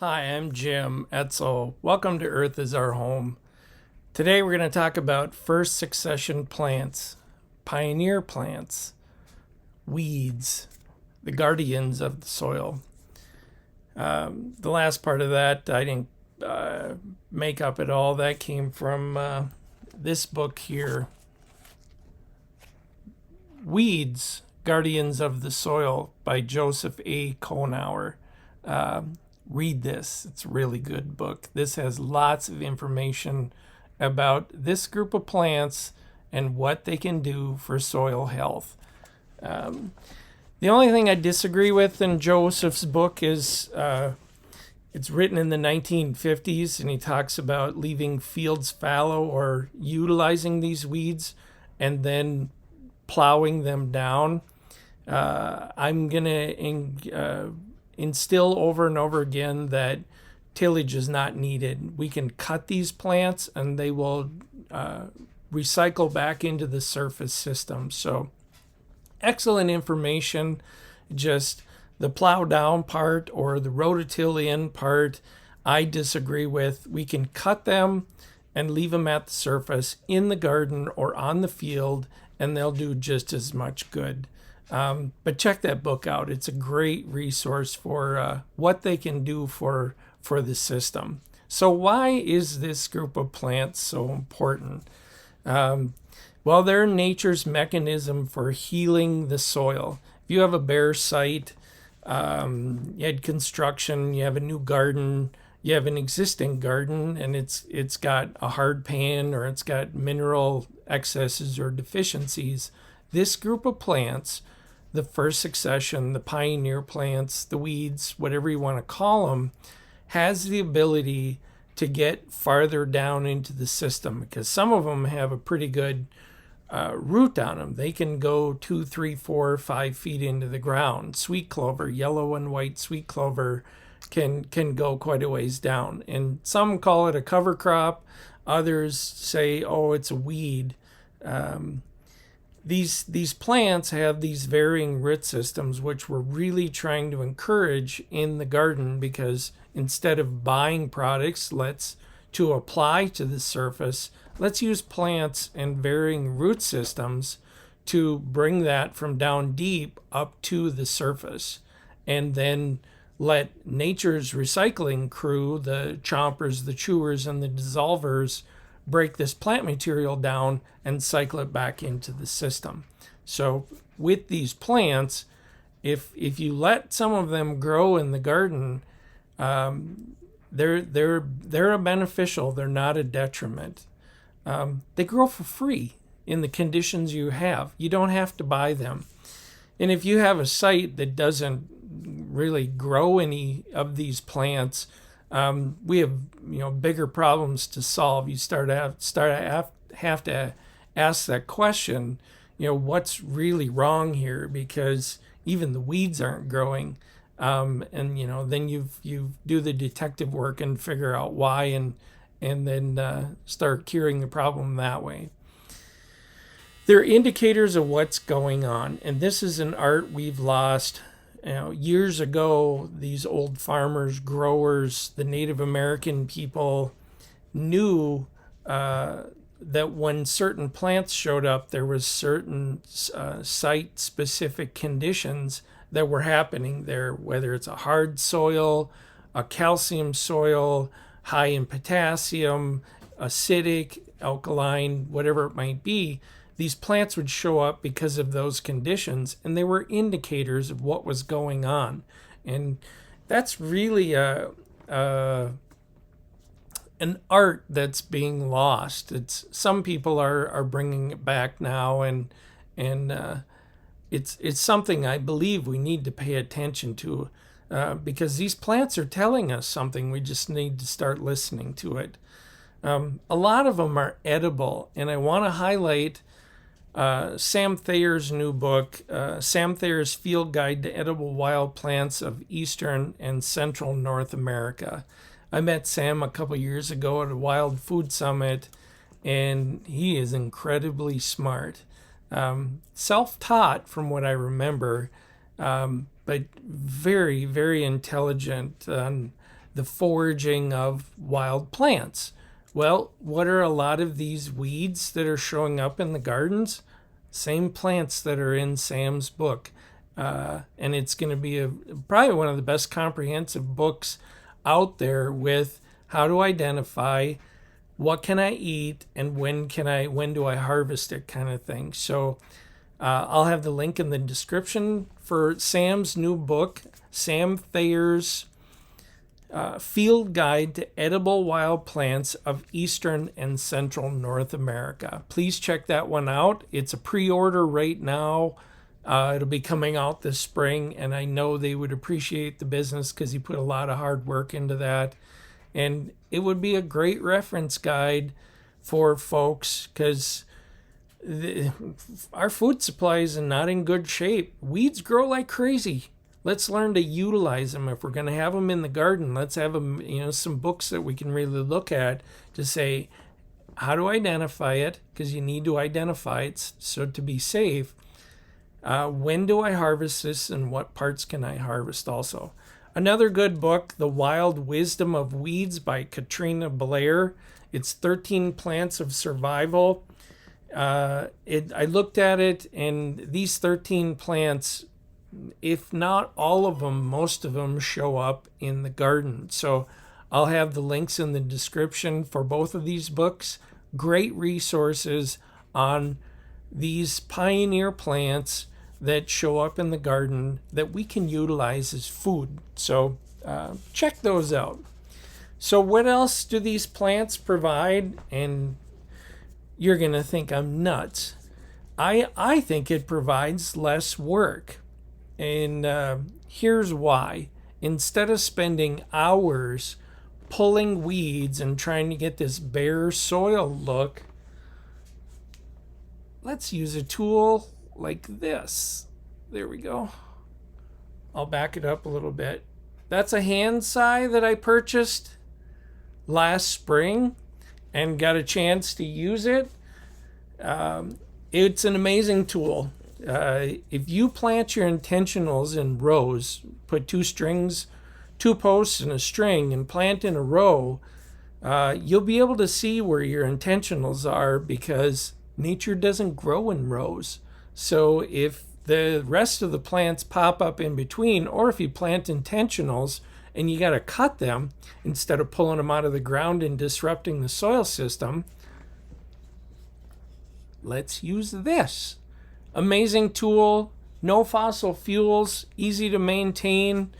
Hi, I'm Jim Etzel. Welcome to Earth is Our Home. Today we're going to talk about first succession plants, pioneer plants, weeds, the guardians of the soil. The last part of that I didn't make up at all. That came from this book here, Weeds, Guardians of the Soil by Joseph A. Konauer. Read this. It's a really good book. This has lots of information about this group of plants and what they can do for soil health. The only thing I disagree with in Joseph's book is it's written in the 1950s, and he talks about leaving fields fallow or utilizing these weeds and then plowing them down. I'm going to instill over and over again that tillage is not needed. We can cut these plants and they will recycle back into the surface system. So excellent information. Just the plow down part or the rototill in part, I disagree with. We can cut them and leave them at the surface in the garden or on the field, and they'll do just as much good. But check that book out. It's a great resource for what they can do for the system. So why is this group of plants so important? Well, they're nature's mechanism for healing the soil. If you have a bare site, you had construction, you have a new garden, you have an existing garden, and it's got a hard pan or it's got mineral excesses or deficiencies, this group of plants, the first succession, the pioneer plants, the weeds, whatever you want to call them, has the ability to get farther down into the system, because some of them have a pretty good root on them. They can go 2, 3, 4, 5 feet into the ground. Sweet clover, yellow and white sweet clover can go quite a ways down. And some call it a cover crop. Others say, oh, it's a weed. These plants have these varying root systems, which we're really trying to encourage in the garden, because instead of buying products to apply to the surface, let's use plants and varying root systems to bring that from down deep up to the surface, and then let nature's recycling crew, the chompers, the chewers, and the dissolvers, break this plant material down and cycle it back into the system. So with these plants, if you let some of them grow in the garden, they're a beneficial. They're not a detriment. They grow for free in the conditions you have. You don't have to buy them. And if you have a site that doesn't really grow any of these plants, we have bigger problems to solve. You have to ask that question, what's really wrong here, because even the weeds aren't growing. And then you do the detective work and figure out why, and then start curing the problem that way. They're indicators of what's going on, and this is an art we've lost. Years ago, these old farmers, growers, the Native American people knew that when certain plants showed up, there was certain site-specific conditions that were happening there, whether it's a hard soil, a calcium soil, high in potassium, acidic, alkaline, whatever it might be. These plants would show up because of those conditions, and they were indicators of what was going on. And that's really an art that's being lost. Some people are bringing it back now, and it's something I believe we need to pay attention to, because these plants are telling us something. We just need to start listening to it. A lot of them are edible, and I want to highlight Sam Thayer's new book, Sam Thayer's Field Guide to Edible Wild Plants of Eastern and Central North America. I met Sam a couple years ago at a Wild Food Summit, and he is incredibly smart. Self-taught from what I remember, but very, very intelligent on the foraging of wild plants. Well, what are a lot of these weeds that are showing up in the gardens? Same plants that are in Sam's book. And it's going to be probably one of the best comprehensive books out there with how to identify what can I eat and when do I harvest it, kind of thing. So I'll have the link in the description for Sam's new book, Sam Thayer's Field Guide to Edible Wild Plants of Eastern and Central North America. Please check that one out. It's a pre-order right now. It'll be coming out this spring, and I know they would appreciate the business because he put a lot of hard work into that. And it would be a great reference guide for folks because our food supply is not in good shape. Weeds grow like crazy. Let's learn to utilize them. If we're going to have them in the garden, let's have them, some books that we can really look at to say, how to identify it, because you need to identify it so to be safe. When do I harvest this, and what parts can I harvest also? Another good book, The Wild Wisdom of Weeds by Katrina Blair. It's 13 Plants of Survival. I looked at it, and these 13 plants, if not all of them, most of them show up in the garden. So I'll have the links in the description for both of these books. Great resources on these pioneer plants that show up in the garden that we can utilize as food. So check those out. So what else do these plants provide? And you're going to think I'm nuts. I think it provides less work. And here's why. Instead of spending hours pulling weeds and trying to get this bare soil look, let's use a tool like this. There we go. I'll back it up a little bit. That's a hand scythe that I purchased last spring and got a chance to use it. It's an amazing tool. If you plant your intentionals in rows, put 2 posts and a string, and plant in a row, you'll be able to see where your intentionals are because nature doesn't grow in rows. So if the rest of the plants pop up in between, or if you plant intentionals and you got to cut them instead of pulling them out of the ground and disrupting the soil system, let's use this. Amazing tool, no fossil fuels, easy to maintain,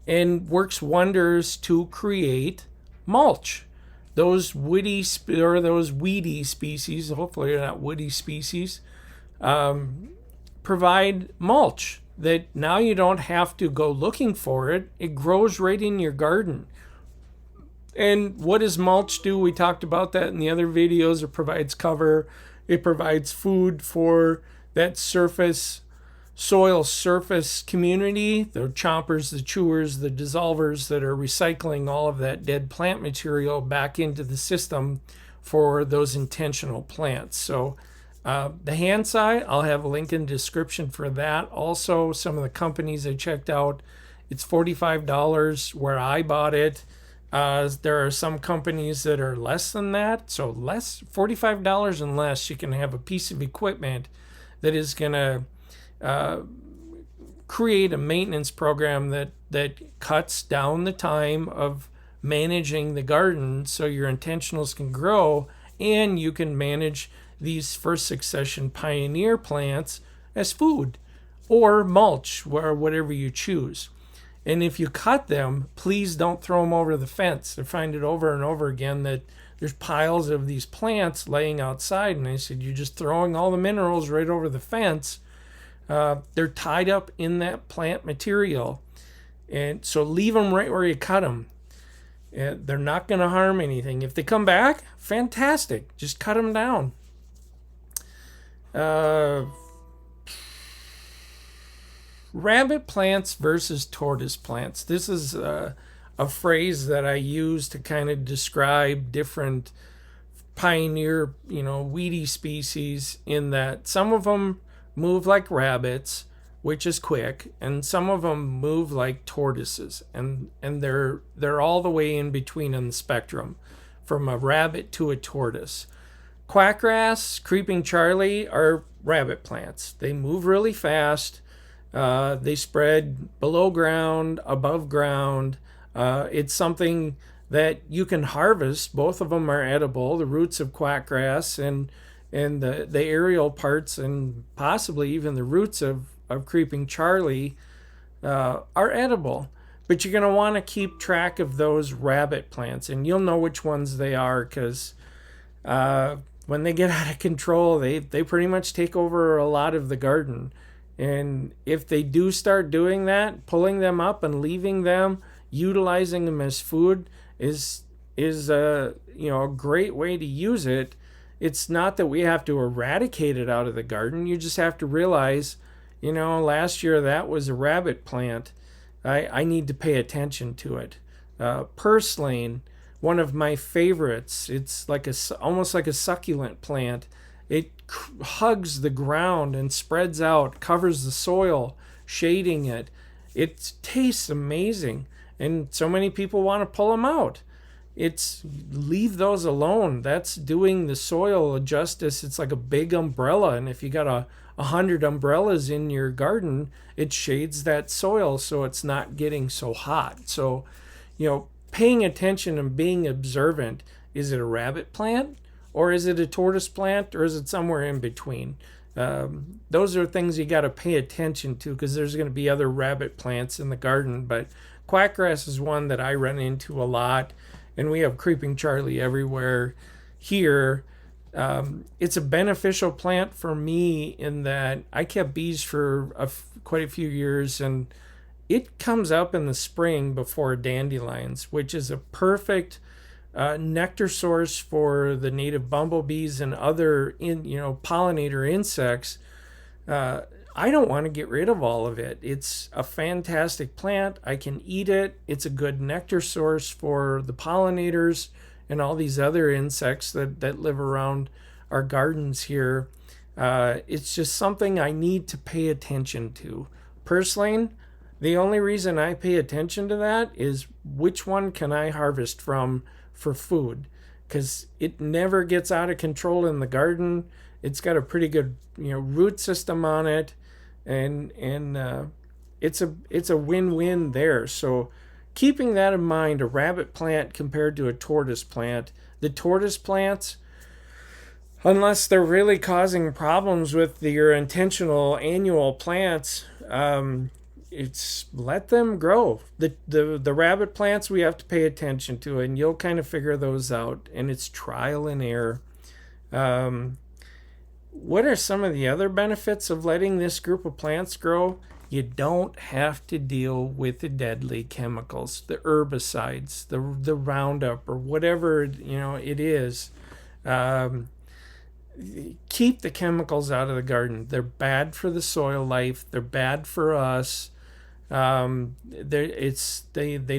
and works wonders to create mulch. Those weedy species, hopefully they're not woody species, provide mulch that now you don't have to go looking for it. It grows right in your garden. And what does mulch do? We talked about that in the other videos. It provides cover. It provides food for that soil surface community, the chompers, the chewers, the dissolvers that are recycling all of that dead plant material back into the system for those intentional plants. So the hand scythe, I'll have a link in the description for that. Also, some of the companies I checked out, it's $45 where I bought it. There are some companies that are less than that. So less, $45 and less, you can have a piece of equipment that is going to create a maintenance program that cuts down the time of managing the garden so your intentionals can grow and you can manage these first succession pioneer plants as food or mulch, or whatever you choose. And if you cut them, please don't throw them over the fence. I find it over and over again that there's piles of these plants laying outside, and I said, you're just throwing all the minerals right over the fence. They're tied up in that plant material, and so leave them right where you cut them. They're not going to harm anything. If they come back, fantastic. Just cut them down. Rabbit plants versus tortoise plants. This is a phrase that I use to kind of describe different pioneer, weedy species, in that some of them move like rabbits, which is quick, and some of them move like tortoises, and they're all the way in between on the spectrum, from a rabbit to a tortoise. Quackgrass, creeping Charlie are rabbit plants. They move really fast. They spread below ground, above ground. It's something that you can harvest. Both of them are edible. The roots of quackgrass and the aerial parts and possibly even the roots of creeping Charlie are edible. But you're going to want to keep track of those rabbit plants, and you'll know which ones they are because when they get out of control, they pretty much take over a lot of the garden. And if they do start doing that, pulling them up and leaving them, utilizing them as food is a great way to use it. It's not that we have to eradicate it out of the garden. You just have to realize, last year that was a rabbit plant. I need to pay attention to it. Purslane, one of my favorites. It's like almost like a succulent plant. It hugs the ground and spreads out, covers the soil, shading it. It tastes amazing, and so many people want to pull them out. Leave those alone. That's doing the soil a justice. It's like a big umbrella, and if you got 100 umbrellas in your garden, it shades that soil so it's not getting so hot. So, paying attention and being observant. Is it a rabbit plant? Or is it a tortoise plant? Or is it somewhere in between? Those are things you got to pay attention to because there's going to be other rabbit plants in the garden. But quackgrass is one that I run into a lot. And we have creeping Charlie everywhere here. It's a beneficial plant for me in that I kept bees for quite a few years, and it comes up in the spring before dandelions, which is a perfect nectar source for the native bumblebees and other pollinator insects. I don't want to get rid of all of it. It's a fantastic plant. I can eat it. It's a good nectar source for the pollinators and all these other insects that live around our gardens here. It's just something I need to pay attention to. Purslane, the only reason I pay attention to that is which one can I harvest from for food, because it never gets out of control in the garden. It's got a pretty good root system on it, and it's a win-win there. So keeping that in mind, a rabbit plant compared to a tortoise plant. The tortoise plants, unless they're really causing problems with your intentional annual plants, it's let them grow. The rabbit plants we have to pay attention to, and you'll kind of figure those out, and it's trial and error. What are some of the other benefits of letting this group of plants grow? You don't have to deal with the deadly chemicals, the herbicides, the Roundup, or whatever it is. Keep the chemicals out of the garden. They're bad for the soil life. They're bad for us. They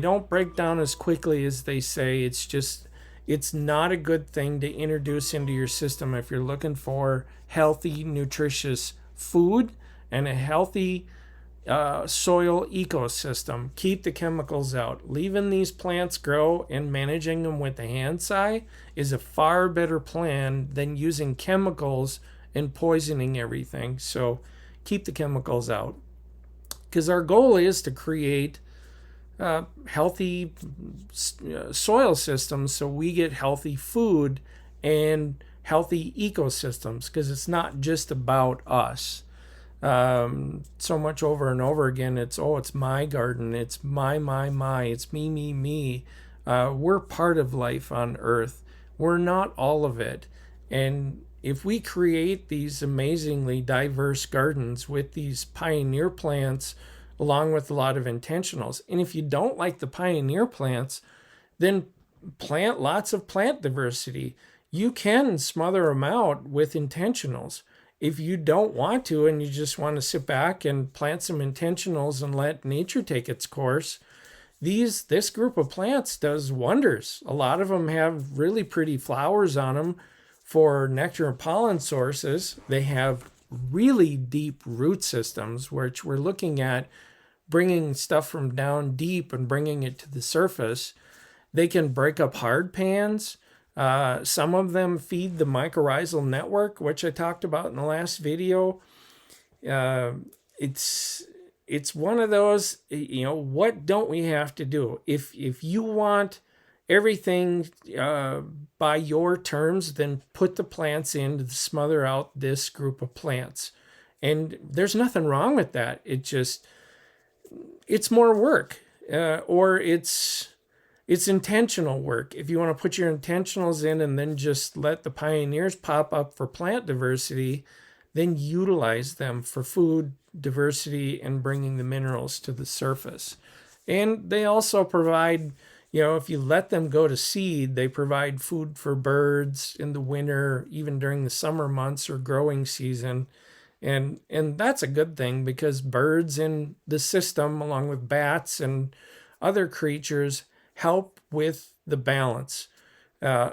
don't break down as quickly as they say. It's not a good thing to introduce into your system if you're looking for healthy, nutritious food and a healthy soil ecosystem. Keep the chemicals out. Leaving these plants grow and managing them with the handsaw is a far better plan than using chemicals and poisoning everything. So keep the chemicals out, because our goal is to create healthy soil systems so we get healthy food and healthy ecosystems, because it's not just about us. So much over and over again, it's my garden, it's my, it's me. We're part of life on Earth. We're not all of it. And if we create these amazingly diverse gardens with these pioneer plants, along with a lot of intentionals, and if you don't like the pioneer plants, then plant lots of plant diversity. You can smother them out with intentionals. If you don't want to and you just want to sit back and plant some intentionals and let nature take its course, this group of plants does wonders. A lot of them have really pretty flowers on them for nectar and pollen sources. They have really deep root systems, which we're looking at bringing stuff from down deep and bringing it to the surface. They can break up hard pans. Some of them feed the mycorrhizal network, which I talked about in the last video. It's one of those, what don't we have to do? If you want everything by your terms, then put the plants in to smother out this group of plants. And there's nothing wrong with that. It's more work, or it's intentional work. If you want to put your intentionals in and then just let the pioneers pop up for plant diversity, then utilize them for food diversity and bringing the minerals to the surface. And they also provide, if you let them go to seed, they provide food for birds in the winter, even during the summer months or growing season. And that's a good thing, because birds in the system, along with bats and other creatures, help with the balance.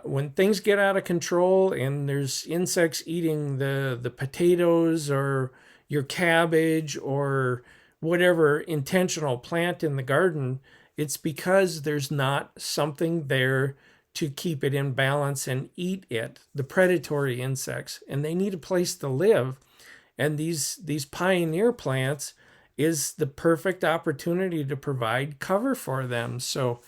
When things get out of control and there's insects eating the potatoes or your cabbage or whatever intentional plant in the garden, it's because there's not something there to keep it in balance and eat it, the predatory insects, and they need a place to live. And these pioneer plants is the perfect opportunity to provide cover for them. So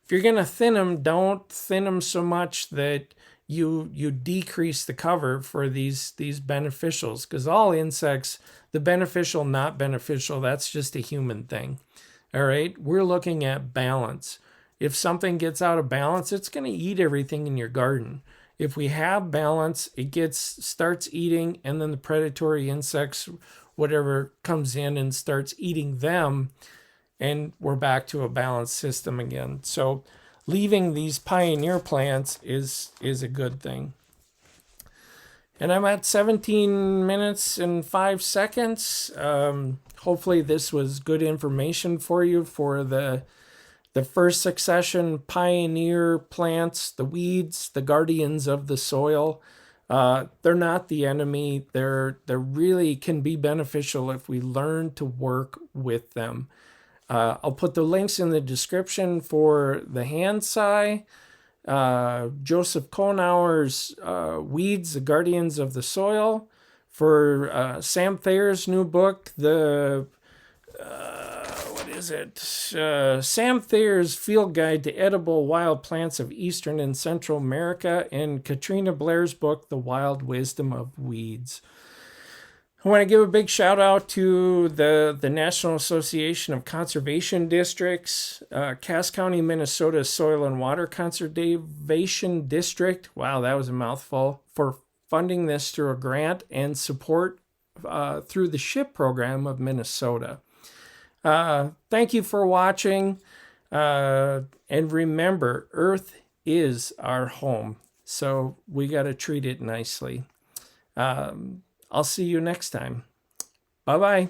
if you're going to thin them, don't thin them so much that you decrease the cover for these beneficials, because all insects, the beneficial, not beneficial, that's just a human thing. All right, we're looking at balance. If something gets out of balance, it's going to eat everything in your garden. If we have balance, it starts eating, and then the predatory insects, whatever, comes in and starts eating them, and we're back to a balanced system again. So leaving these pioneer plants is a good thing. And I'm at 17 minutes and 5 seconds. Hopefully this was good information for you for the first succession pioneer plants, the weeds, the guardians of the soil. They're not the enemy. They're really can be beneficial if we learn to work with them. I'll put the links in the description for the Handsai, Joseph Konauer's Weeds, the Guardians of the Soil, for Sam Thayer's new book, Sam Thayer's Field Guide to Edible Wild Plants of Eastern and Central America, and Katrina Blair's book, The Wild Wisdom of Weeds. I want to give a big shout out to the National Association of Conservation Districts, Cass County, Minnesota Soil and Water Conservation District. Wow, that was a mouthful, for funding this through a grant and support through the SHIP program of Minnesota. Thank you for watching. And remember, Earth is our home, so we got to treat it nicely. I'll see you next time. Bye-bye.